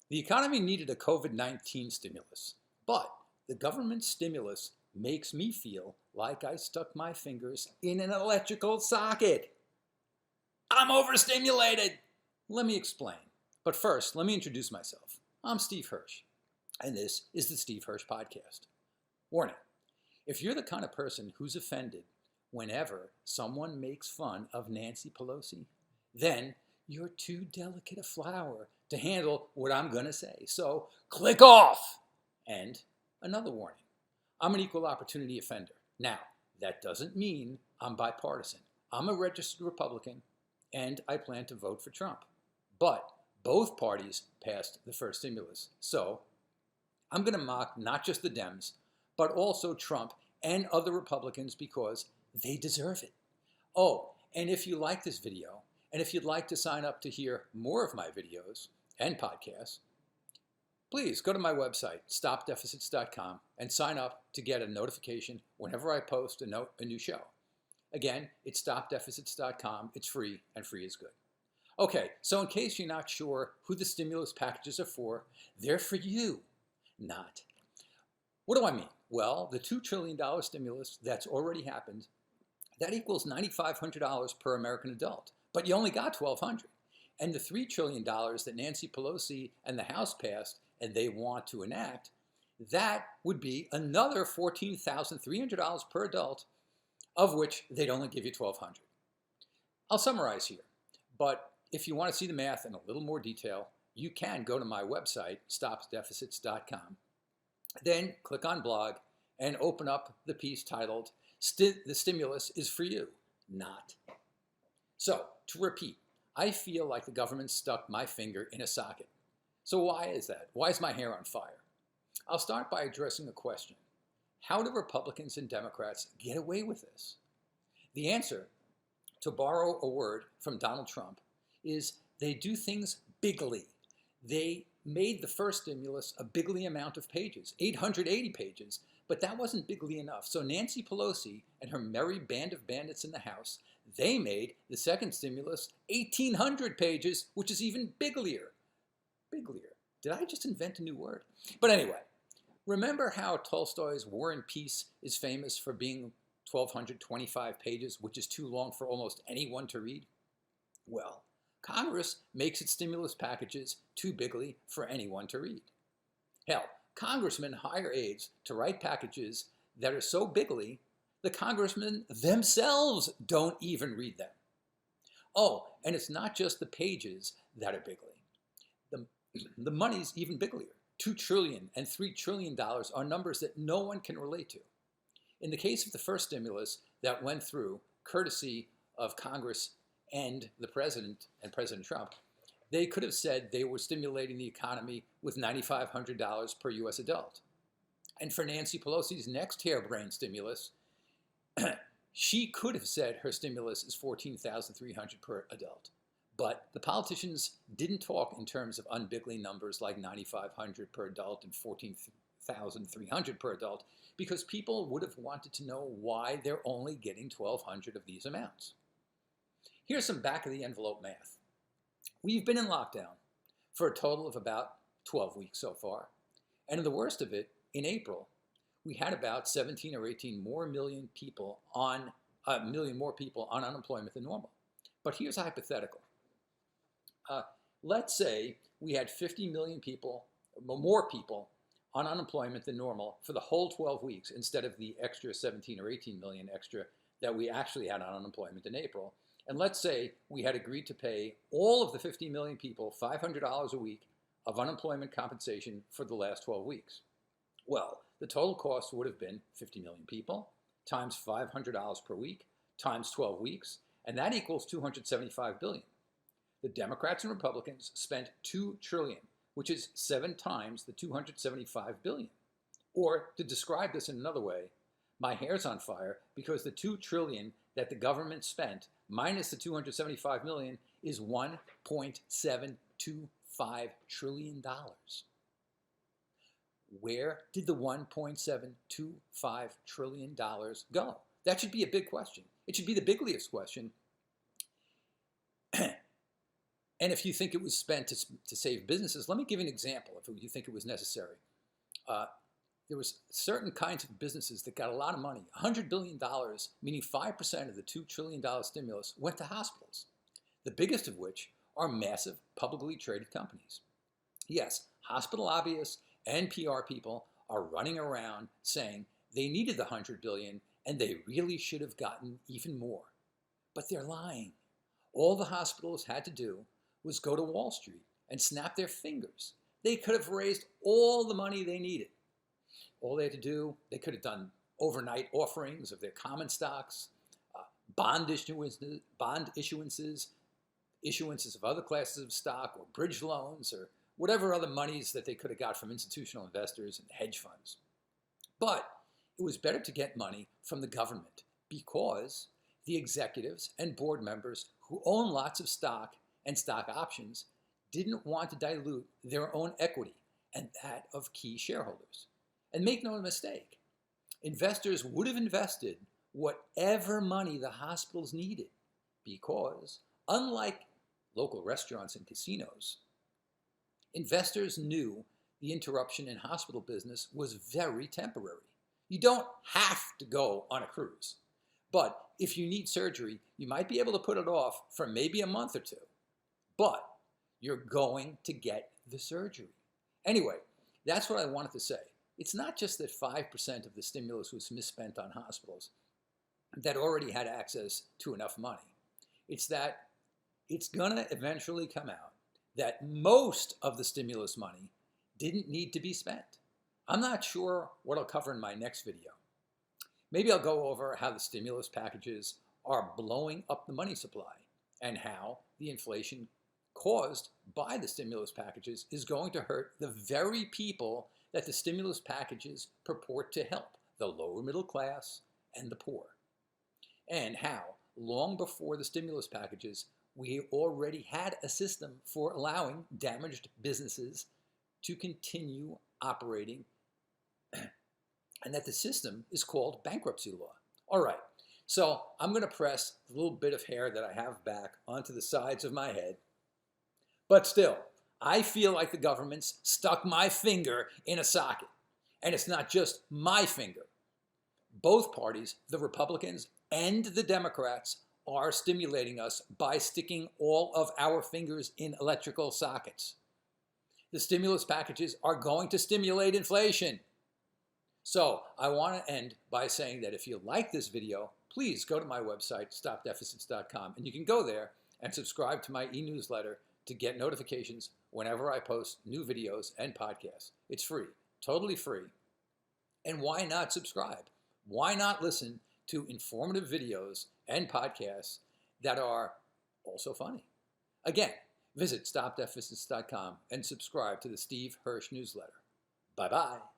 The economy needed a COVID-19 stimulus, but the government stimulus makes me feel like I stuck my fingers in an electrical socket. I'm overstimulated. Let me explain. But first, let me introduce myself. I'm Steve Hirsch, and this is the Steve Hirsch Podcast. Warning, if you're the kind of person who's offended whenever someone makes fun of Nancy Pelosi, then you're too delicate a flower to handle what I'm going to say. So click off. And another warning, I'm an equal opportunity offender. Now, that doesn't mean I'm bipartisan. I'm a registered Republican, and I plan to vote for Trump. But both parties passed the first stimulus. So I'm going to mock not just the Dems, but also Trump and other Republicans because they deserve it. Oh, and if you like this video, and if you'd like to sign up to hear more of my videos and podcasts, please go to my website, stopdeficits.com, and sign up to get a notification whenever I post a new show. Again, it's stopdeficits.com. It's free, and free is good. Okay, so in case you're not sure who the stimulus packages are for, they're for you, not. What do I mean? Well, the $2 trillion stimulus that's already happened, that equals $9,500 per American adult, but you only got $1,200. And the $3 trillion that Nancy Pelosi and the House passed and they want to enact, that would be another $14,300 per adult, of which they'd only give you $1,200. I'll summarize here, but if you want to see the math in a little more detail, you can go to my website, stopdeficits.com. Then click on blog and open up the piece titled, The Stimulus is for You, not. So, to repeat, I feel like the government stuck my finger in a socket. So why is that? Why is my hair on fire? I'll start by addressing a question. How do Republicans and Democrats get away with this? The answer, to borrow a word from Donald Trump, is they do things bigly. They made the first stimulus a bigly amount of pages, 880 pages, but that wasn't bigly enough. So Nancy Pelosi and her merry band of bandits in the House, they made the second stimulus 1,800 pages, which is even biglier. Biglier. Did I just invent a new word? But anyway, remember how Tolstoy's War and Peace is famous for being 1,225 pages, which is too long for almost anyone to read? Well, Congress makes its stimulus packages too bigly for anyone to read. Hell, congressmen hire aides to write packages that are so bigly, the congressmen themselves don't even read them. Oh, and it's not just the pages that are bigly. The money's even biglier. $2 trillion and $3 trillion are numbers that no one can relate to. In the case of the first stimulus that went through, courtesy of Congress and the president and President Trump, they could have said they were stimulating the economy with $9,500 per U.S. adult. And for Nancy Pelosi's next harebrained stimulus, she could have said her stimulus is $14,300 per adult. But the politicians didn't talk in terms of unbigly numbers like $9,500 per adult and $14,300 per adult because people would have wanted to know why they're only getting $1,200 of these amounts. Here's some back-of-the-envelope math. We've been in lockdown for a total of about 12 weeks so far. And in the worst of it, in April, we had about 17 or 18 more million more people on unemployment than normal. But here's a hypothetical. Let's say we had 50 million people, more people, on unemployment than normal for the whole 12 weeks instead of the extra 17 or 18 million extra that we actually had on unemployment in April. And let's say we had agreed to pay all of the 50 million people $500 a week of unemployment compensation for the last 12 weeks. Well, the total cost would have been 50 million people times $500 per week times 12 weeks, and that equals $275 billion. The Democrats and Republicans spent $2 trillion, which is 7 times the $275 billion. Or to describe this in another way, my hair's on fire because the $2 trillion that the government spent minus the $275 million is $1.725 trillion. Where did the $1.725 trillion go? That should be a big question. It should be the bigliest question. And if you think it was spent to save businesses, let me give you an example if you think it was necessary. There was certain kinds of businesses that got a lot of money. $100 billion, meaning 5% of the $2 trillion stimulus, went to hospitals, the biggest of which are massive publicly traded companies. Yes, hospital lobbyists and PR people are running around saying they needed the $100 billion and they really should have gotten even more. But they're lying. All the hospitals had to do was go to Wall Street and snap their fingers. They could have raised all the money they needed. All they had to do, they could have done overnight offerings of their common stocks, bond issuances, issuances of other classes of stock, or bridge loans, or whatever other monies that they could have got from institutional investors and hedge funds. But it was better to get money from the government because the executives and board members who own lots of stock and stock options didn't want to dilute their own equity and that of key shareholders. And make no mistake, investors would have invested whatever money the hospitals needed because, unlike local restaurants and casinos, investors knew the interruption in hospital business was very temporary. You don't have to go on a cruise, but if you need surgery, you might be able to put it off for maybe a month or two, but you're going to get the surgery. Anyway, that's what I wanted to say. It's not just that 5% of the stimulus was misspent on hospitals that already had access to enough money. It's that it's going to eventually come out that most of the stimulus money didn't need to be spent. I'm not sure what I'll cover in my next video. Maybe I'll go over how the stimulus packages are blowing up the money supply and how the inflation caused by the stimulus packages is going to hurt the very people that the stimulus packages purport to help, the lower middle class and the poor. And how, long before the stimulus packages, we already had a system for allowing damaged businesses to continue operating, and that the system is called bankruptcy law. All right, so I'm going to press the little bit of hair that I have back onto the sides of my head, but still, I feel like the government's stuck my finger in a socket. And it's not just my finger. Both parties, the Republicans and the Democrats, are stimulating us by sticking all of our fingers in electrical sockets. The stimulus packages are going to stimulate inflation. So I want to end by saying that if you like this video, please go to my website, stopdeficits.com, and you can go there and subscribe to my e-newsletter to get notifications whenever I post new videos and podcasts. It's free, totally free. And why not subscribe? Why not listen to informative videos and podcasts that are also funny? Again, visit stopdeficits.com and subscribe to the Steve Hirsch newsletter. Bye-bye.